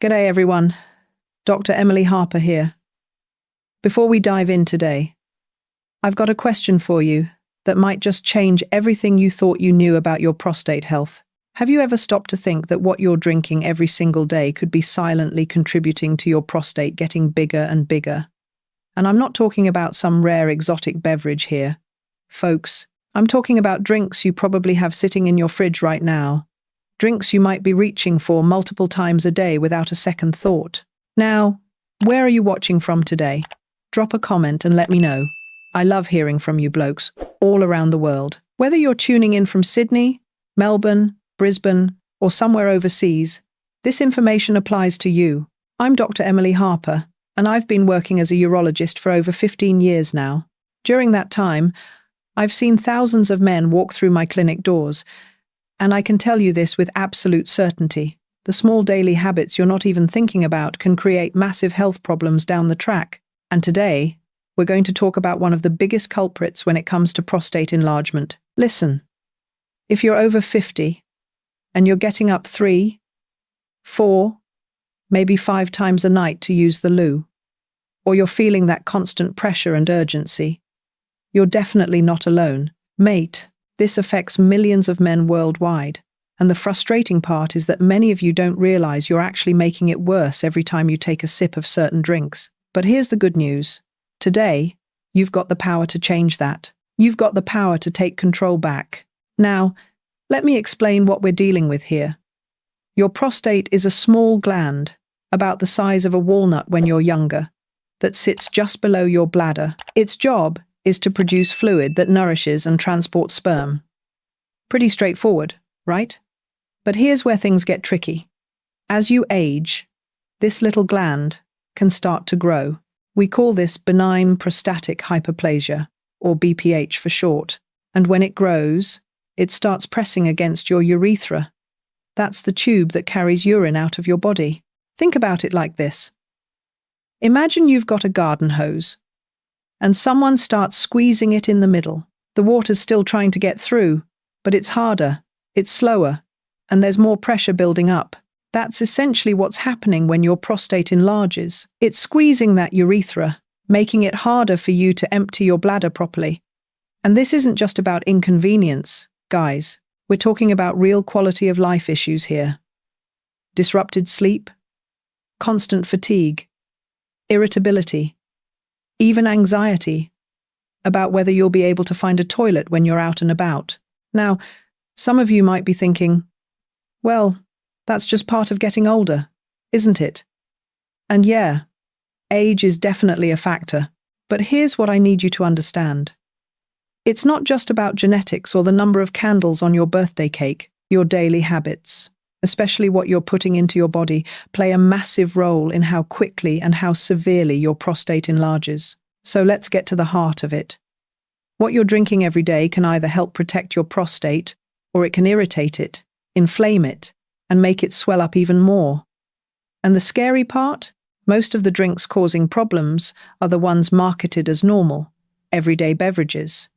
G'day everyone, Dr. Emily Harper here. Before we dive in today, I've got a question for you that might just change everything you thought you knew about your prostate health. Have you ever stopped to think that what you're drinking every single day could be silently contributing to your prostate getting bigger and bigger? And I'm not talking about some rare exotic beverage here. Folks, I'm talking about drinks you probably have sitting in your fridge right now. Drinks you might be reaching for multiple times a day without a second thought. Now, where are you watching from today? Drop a comment and let me know. I love hearing from you blokes all around the world. Whether you're tuning in from Sydney, Melbourne, Brisbane, or somewhere overseas, this information applies to you. I'm Dr. Emily Harper, and I've been working as a urologist for over 15 years now. During that time, I've seen thousands of men walk through my clinic doors, and I can tell you this with absolute certainty. The small daily habits you're not even thinking about can create massive health problems down the track. And today, we're going to talk about one of the biggest culprits when it comes to prostate enlargement. Listen, if you're over 50 and you're getting up 3, 4, maybe 5 times a night to use the loo, or you're feeling that constant pressure and urgency, you're definitely not alone. Mate, this affects millions of men worldwide. And the frustrating part is that many of you don't realize you're actually making it worse every time you take a sip of certain drinks. But here's the good news. Today, you've got the power to change that. You've got the power to take control back. Now, let me explain what we're dealing with here. Your prostate is a small gland, about the size of a walnut when you're younger, that sits just below your bladder. Its job is to produce fluid that nourishes and transports sperm. Pretty straightforward, right? But here's where things get tricky. As you age, this little gland can start to grow. We call this benign prostatic hyperplasia, or BPH for short. And when it grows, it starts pressing against your urethra. That's the tube that carries urine out of your body. Think about it like this. Imagine you've got a garden hose, and someone starts squeezing it in the middle. The water's still trying to get through, but it's harder, it's slower, and there's more pressure building up. That's essentially what's happening when your prostate enlarges. It's squeezing that urethra, making it harder for you to empty your bladder properly. And this isn't just about inconvenience, guys. We're talking about real quality of life issues here. Disrupted sleep, constant fatigue, irritability, even anxiety about whether you'll be able to find a toilet when you're out and about. Now, some of you might be thinking, well, that's just part of getting older, isn't it? And yeah, age is definitely a factor. But here's what I need you to understand. It's not just about genetics or the number of candles on your birthday cake. Your daily habits, especially what you're putting into your body, play a massive role in how quickly and how severely your prostate enlarges. So let's get to the heart of it. What you're drinking every day can either help protect your prostate, or it can irritate it, inflame it, and make it swell up even more. And the scary part? Most of the drinks causing problems are the ones marketed as normal, everyday beverages.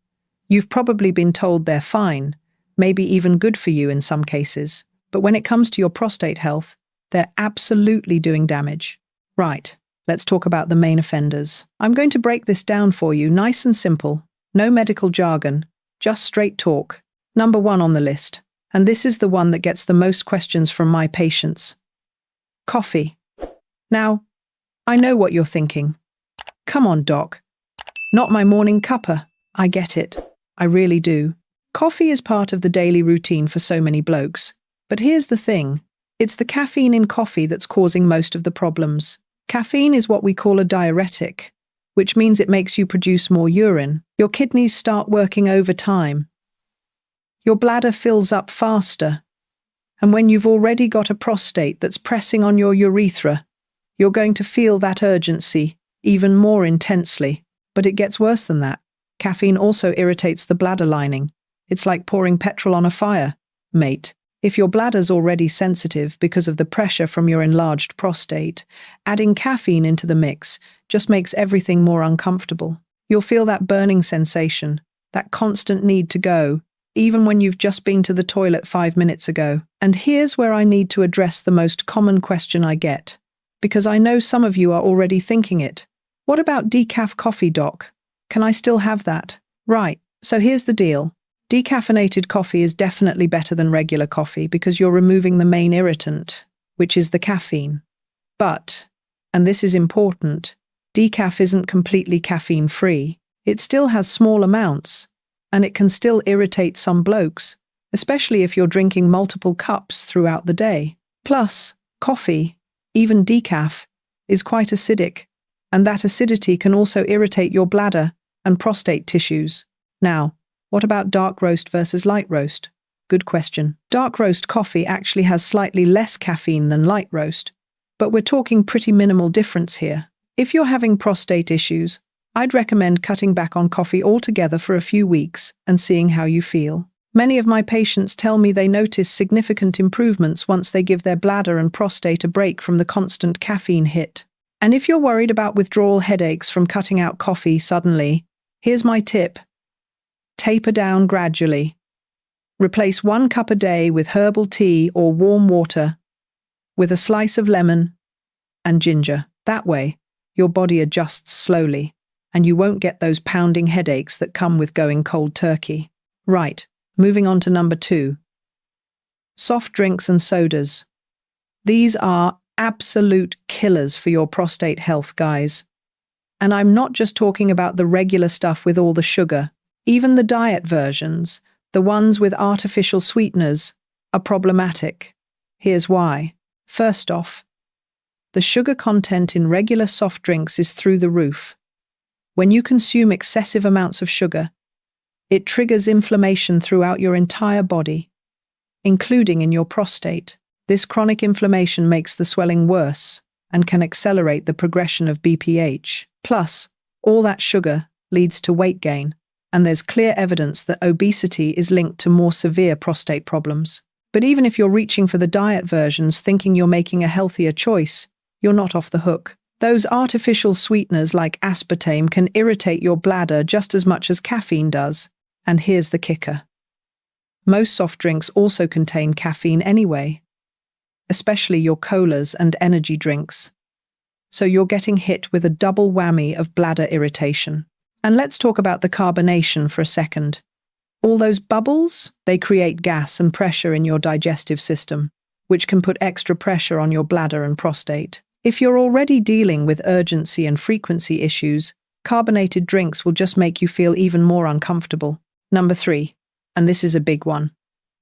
You've probably been told they're fine, maybe even good for you in some cases. But when it comes to your prostate health, they're absolutely doing damage. Right, let's talk about the main offenders. I'm going to break this down for you, nice and simple. No medical jargon, just straight talk. Number 1 on the list, and this is the one that gets the most questions from my patients. Coffee. Now, I know what you're thinking. Come on, doc. Not my morning cuppa. I get it. I really do. Coffee is part of the daily routine for so many blokes. But here's the thing, it's the caffeine in coffee that's causing most of the problems. Caffeine is what we call a diuretic, which means it makes you produce more urine. Your kidneys start working overtime. Your bladder fills up faster. And when you've already got a prostate that's pressing on your urethra, you're going to feel that urgency even more intensely. But it gets worse than that. Caffeine also irritates the bladder lining. It's like pouring petrol on a fire, mate. If your bladder's already sensitive because of the pressure from your enlarged prostate, adding caffeine into the mix just makes everything more uncomfortable. You'll feel that burning sensation, that constant need to go, even when you've just been to the toilet 5 minutes ago. And here's where I need to address the most common question I get, because I know some of you are already thinking it. What about decaf coffee, doc? Can I still have that? Right, so here's the deal. Decaffeinated coffee is definitely better than regular coffee because you're removing the main irritant, which is the caffeine. But, and this is important, decaf isn't completely caffeine-free. It still has small amounts, and it can still irritate some blokes, especially if you're drinking multiple cups throughout the day. Plus, coffee, even decaf, is quite acidic, and that acidity can also irritate your bladder and prostate tissues. Now, what about dark roast versus light roast? Good question. Dark roast coffee actually has slightly less caffeine than light roast, but we're talking pretty minimal difference here. If you're having prostate issues, I'd recommend cutting back on coffee altogether for a few weeks and seeing how you feel. Many of my patients tell me they notice significant improvements once they give their bladder and prostate a break from the constant caffeine hit. And if you're worried about withdrawal headaches from cutting out coffee suddenly, here's my tip. Taper down gradually. Replace 1 cup a day with herbal tea or warm water with a slice of lemon and ginger. That way, your body adjusts slowly, and you won't get those pounding headaches that come with going cold turkey. Right, moving on to number 2. Soft drinks and sodas. These are absolute killers for your prostate health, guys. And I'm not just talking about the regular stuff with all the sugar. Even the diet versions, the ones with artificial sweeteners, are problematic. Here's why. First off, the sugar content in regular soft drinks is through the roof. When you consume excessive amounts of sugar, it triggers inflammation throughout your entire body, including in your prostate. This chronic inflammation makes the swelling worse and can accelerate the progression of BPH. Plus, all that sugar leads to weight gain, and there's clear evidence that obesity is linked to more severe prostate problems. But even if you're reaching for the diet versions thinking you're making a healthier choice, you're not off the hook. Those artificial sweeteners like aspartame can irritate your bladder just as much as caffeine does. And here's the kicker. Most soft drinks also contain caffeine anyway, especially your colas and energy drinks. So you're getting hit with a double whammy of bladder irritation. And let's talk about the carbonation for a second. All those bubbles, they create gas and pressure in your digestive system, which can put extra pressure on your bladder and prostate. If you're already dealing with urgency and frequency issues, carbonated drinks will just make you feel even more uncomfortable. Number 3, and this is a big one,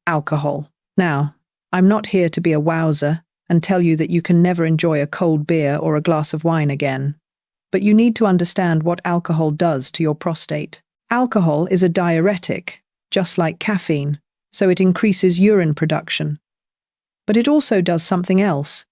alcohol. Now, I'm not here to be a wowzer and tell you that you can never enjoy a cold beer or a glass of wine again. But you need to understand what alcohol does to your prostate. Alcohol is a diuretic, just like caffeine, so it increases urine production. But it also does something else.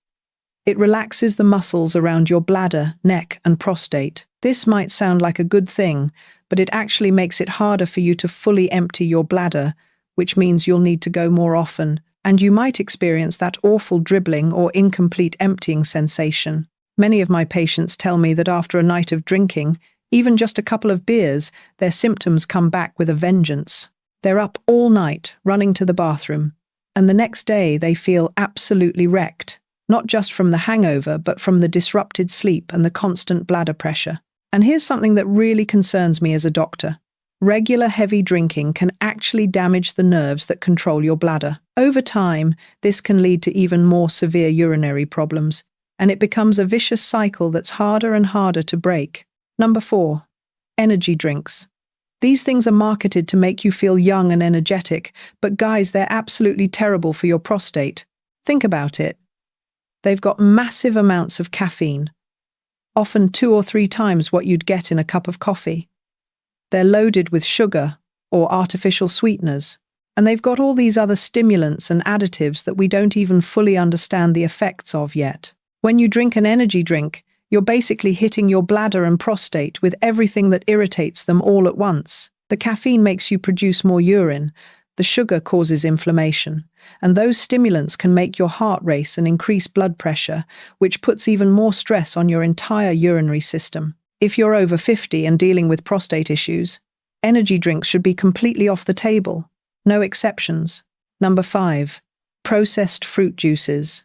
It relaxes the muscles around your bladder, neck, and prostate. This might sound like a good thing, but it actually makes it harder for you to fully empty your bladder, which means you'll need to go more often, and you might experience that awful dribbling or incomplete emptying sensation. Many of my patients tell me that after a night of drinking, even just a couple of beers, their symptoms come back with a vengeance. They're up all night, running to the bathroom, and the next day they feel absolutely wrecked, not just from the hangover, but from the disrupted sleep and the constant bladder pressure. And here's something that really concerns me as a doctor. Regular heavy drinking can actually damage the nerves that control your bladder. Over time, this can lead to even more severe urinary problems, and it becomes a vicious cycle that's harder and harder to break. Number 4, energy drinks. These things are marketed to make you feel young and energetic, but guys, they're absolutely terrible for your prostate. Think about it. They've got massive amounts of caffeine, often 2 or 3 times what you'd get in a cup of coffee. They're loaded with sugar or artificial sweeteners, and they've got all these other stimulants and additives that we don't even fully understand the effects of yet. When you drink an energy drink, you're basically hitting your bladder and prostate with everything that irritates them all at once. The caffeine makes you produce more urine, the sugar causes inflammation, and those stimulants can make your heart race and increase blood pressure, which puts even more stress on your entire urinary system. If you're over 50 and dealing with prostate issues, energy drinks should be completely off the table. No exceptions. Number 5. Processed fruit juices.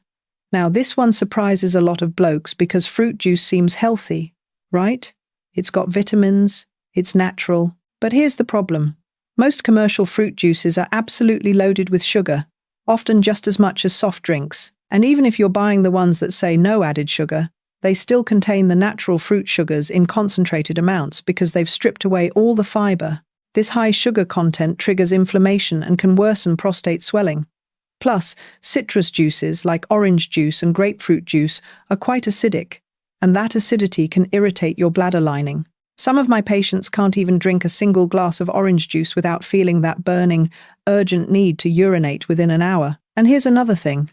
Now, this one surprises a lot of blokes because fruit juice seems healthy, right? It's got vitamins, it's natural. But here's the problem. Most commercial fruit juices are absolutely loaded with sugar, often just as much as soft drinks. And even if you're buying the ones that say no added sugar, they still contain the natural fruit sugars in concentrated amounts because they've stripped away all the fiber. This high sugar content triggers inflammation and can worsen prostate swelling. Plus, citrus juices like orange juice and grapefruit juice are quite acidic, and that acidity can irritate your bladder lining. Some of my patients can't even drink a single glass of orange juice without feeling that burning, urgent need to urinate within an hour. And here's another thing.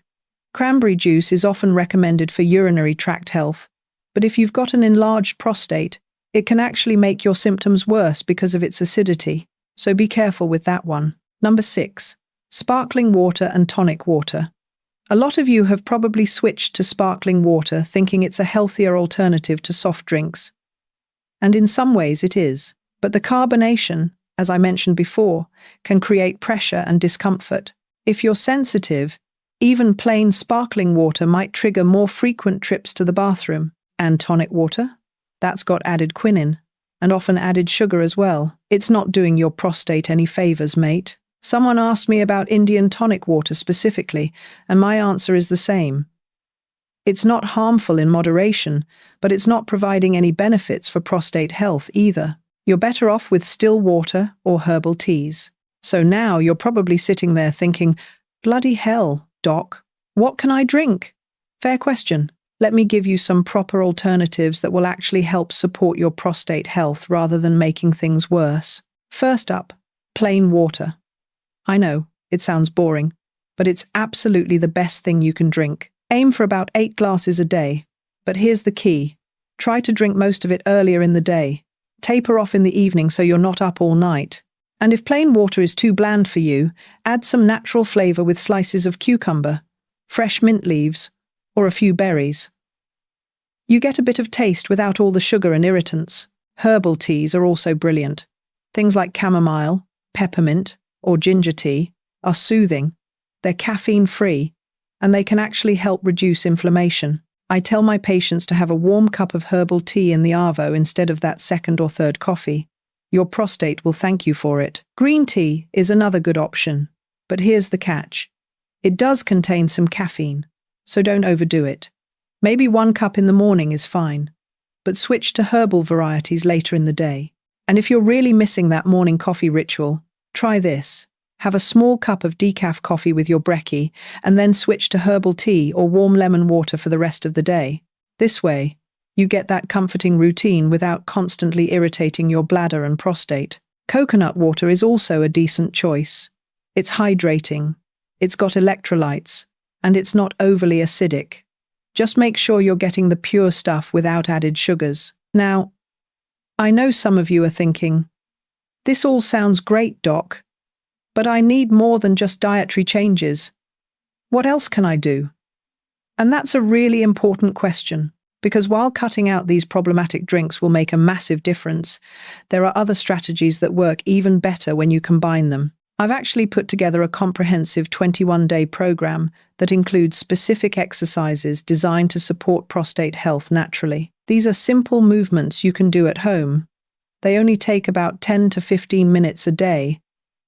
Cranberry juice is often recommended for urinary tract health, but if you've got an enlarged prostate, it can actually make your symptoms worse because of its acidity. So be careful with that one. Number 6. Sparkling water and tonic water. A lot of you have probably switched to sparkling water thinking it's a healthier alternative to soft drinks. And in some ways it is. But the carbonation, as I mentioned before, can create pressure and discomfort. If you're sensitive, even plain sparkling water might trigger more frequent trips to the bathroom. And tonic water? That's got added quinine, and often added sugar as well. It's not doing your prostate any favors, mate. Someone asked me about Indian tonic water specifically, and my answer is the same. It's not harmful in moderation, but it's not providing any benefits for prostate health either. You're better off with still water or herbal teas. So now you're probably sitting there thinking, bloody hell, doc, what can I drink? Fair question. Let me give you some proper alternatives that will actually help support your prostate health rather than making things worse. First up, plain water. I know, it sounds boring, but it's absolutely the best thing you can drink. Aim for about 8 glasses a day. But here's the key. Try to drink most of it earlier in the day. Taper off in the evening so you're not up all night. And if plain water is too bland for you, add some natural flavor with slices of cucumber, fresh mint leaves, or a few berries. You get a bit of taste without all the sugar and irritants. Herbal teas are also brilliant. Things like chamomile, peppermint, or ginger tea are soothing. They're caffeine-free, and they can actually help reduce inflammation. I tell my patients to have a warm cup of herbal tea in the arvo instead of that second or third coffee. Your prostate will thank you for it. Green tea is another good option, but here's the catch. It does contain some caffeine, so don't overdo it. Maybe 1 cup in the morning is fine, but switch to herbal varieties later in the day. And if you're really missing that morning coffee ritual, try this. Have a small cup of decaf coffee with your brekkie, and then switch to herbal tea or warm lemon water for the rest of the day. This way, you get that comforting routine without constantly irritating your bladder and prostate. Coconut water is also a decent choice. It's hydrating, it's got electrolytes, and it's not overly acidic. Just make sure you're getting the pure stuff without added sugars. Now, I know some of you are thinking, this all sounds great, doc, but I need more than just dietary changes. What else can I do? And that's a really important question, because while cutting out these problematic drinks will make a massive difference, there are other strategies that work even better when you combine them. I've actually put together a comprehensive 21-day program that includes specific exercises designed to support prostate health naturally. These are simple movements you can do at home. They only take about 10 to 15 minutes a day,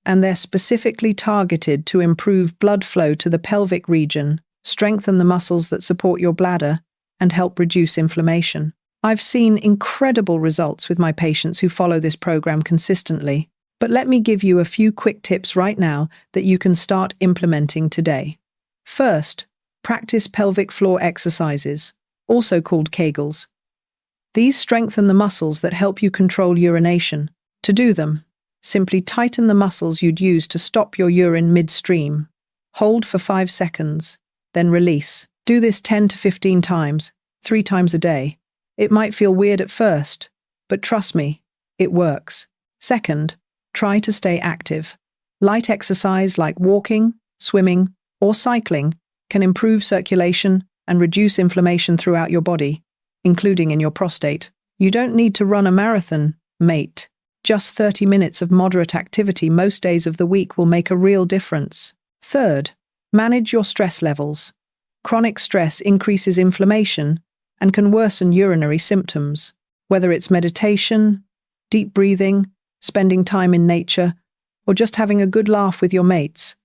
and they're specifically targeted to improve blood flow to the pelvic region, strengthen the muscles that support your bladder, and help reduce inflammation. I've seen incredible results with my patients who follow this program consistently, but let me give you a few quick tips right now that you can start implementing today. First, practice pelvic floor exercises, also called Kegels. These strengthen the muscles that help you control urination. To do them, simply tighten the muscles you'd use to stop your urine midstream. Hold for 5 seconds, then release. Do this 10 to 15 times, 3 times a day. It might feel weird at first, but trust me, it works. Second, try to stay active. Light exercise like walking, swimming, or cycling can improve circulation and reduce inflammation throughout your body, including in your prostate. You don't need to run a marathon, mate. Just 30 minutes of moderate activity most days of the week will make a real difference. Third, manage your stress levels. Chronic stress increases inflammation and can worsen urinary symptoms. Whether it's meditation, deep breathing, spending time in nature, or just having a good laugh with your mates.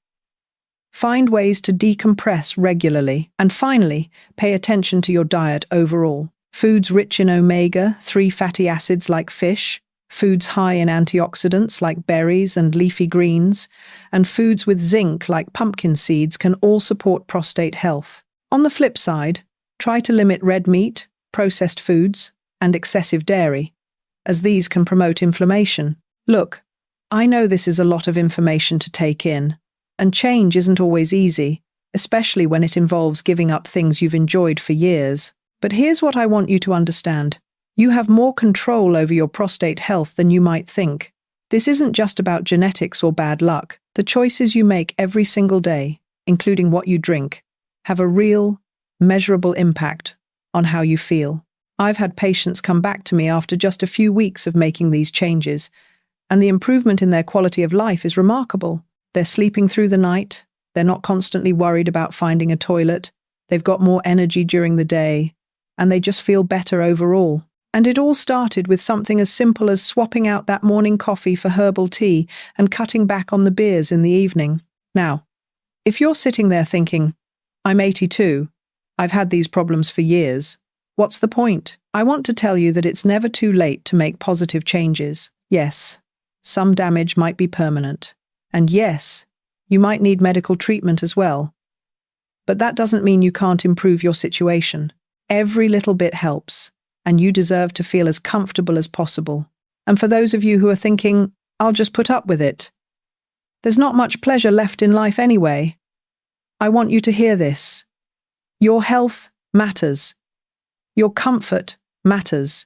Find ways to decompress regularly. And finally, pay attention to your diet overall. Foods rich in omega-3 fatty acids like fish, foods high in antioxidants like berries and leafy greens, and foods with zinc like pumpkin seeds can all support prostate health. On the flip side, try to limit red meat, processed foods, and excessive dairy, as these can promote inflammation. Look, I know this is a lot of information to take in, and change isn't always easy, especially when it involves giving up things you've enjoyed for years. But here's what I want you to understand. You have more control over your prostate health than you might think. This isn't just about genetics or bad luck. The choices you make every single day, including what you drink, have a real, measurable impact on how you feel. I've had patients come back to me after just a few weeks of making these changes, and the improvement in their quality of life is remarkable. They're sleeping through the night, they're not constantly worried about finding a toilet, they've got more energy during the day, and they just feel better overall. And it all started with something as simple as swapping out that morning coffee for herbal tea and cutting back on the beers in the evening. Now, if you're sitting there thinking, I'm 82, I've had these problems for years, what's the point? I want to tell you that it's never too late to make positive changes. Yes, some damage might be permanent. And yes, you might need medical treatment as well. But that doesn't mean you can't improve your situation. Every little bit helps, and you deserve to feel as comfortable as possible. And for those of you who are thinking, I'll just put up with it, there's not much pleasure left in life anyway. I want you to hear this. Your health matters. Your comfort matters.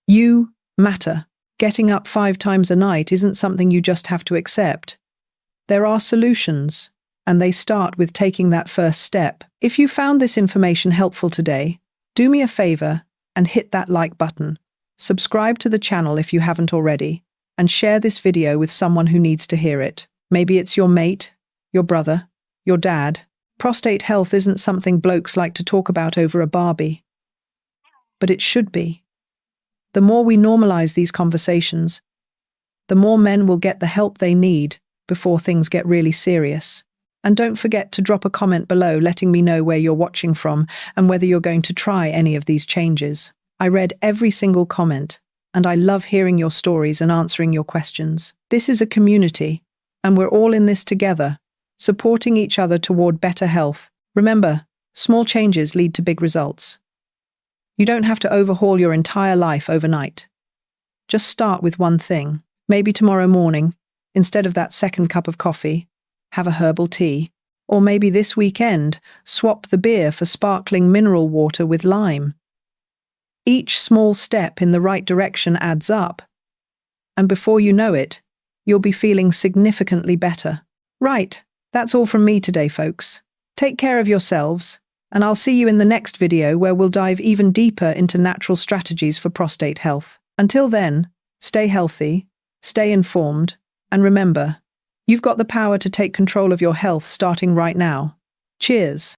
You matter. Getting up 5 times a night isn't something you just have to accept. There are solutions, and they start with taking that first step. If you found this information helpful today, do me a favor and hit that like button. Subscribe to the channel if you haven't already, and share this video with someone who needs to hear it. Maybe it's your mate, your brother, your dad. Prostate health isn't something blokes like to talk about over a barbie. But it should be. The more we normalize these conversations, the more men will get the help they need before things get really serious. And don't forget to drop a comment below letting me know where you're watching from and whether you're going to try any of these changes. I read every single comment, and I love hearing your stories and answering your questions. This is a community, and we're all in this together, supporting each other toward better health. Remember, small changes lead to big results. You don't have to overhaul your entire life overnight. Just start with one thing. Maybe tomorrow morning, instead of that second cup of coffee, have a herbal tea. Or maybe this weekend, swap the beer for sparkling mineral water with lime. Each small step in the right direction adds up. And before you know it, you'll be feeling significantly better. Right, that's all from me today, folks. Take care of yourselves, and I'll see you in the next video where we'll dive even deeper into natural strategies for prostate health. Until then, stay healthy, stay informed, and remember, you've got the power to take control of your health starting right now. Cheers.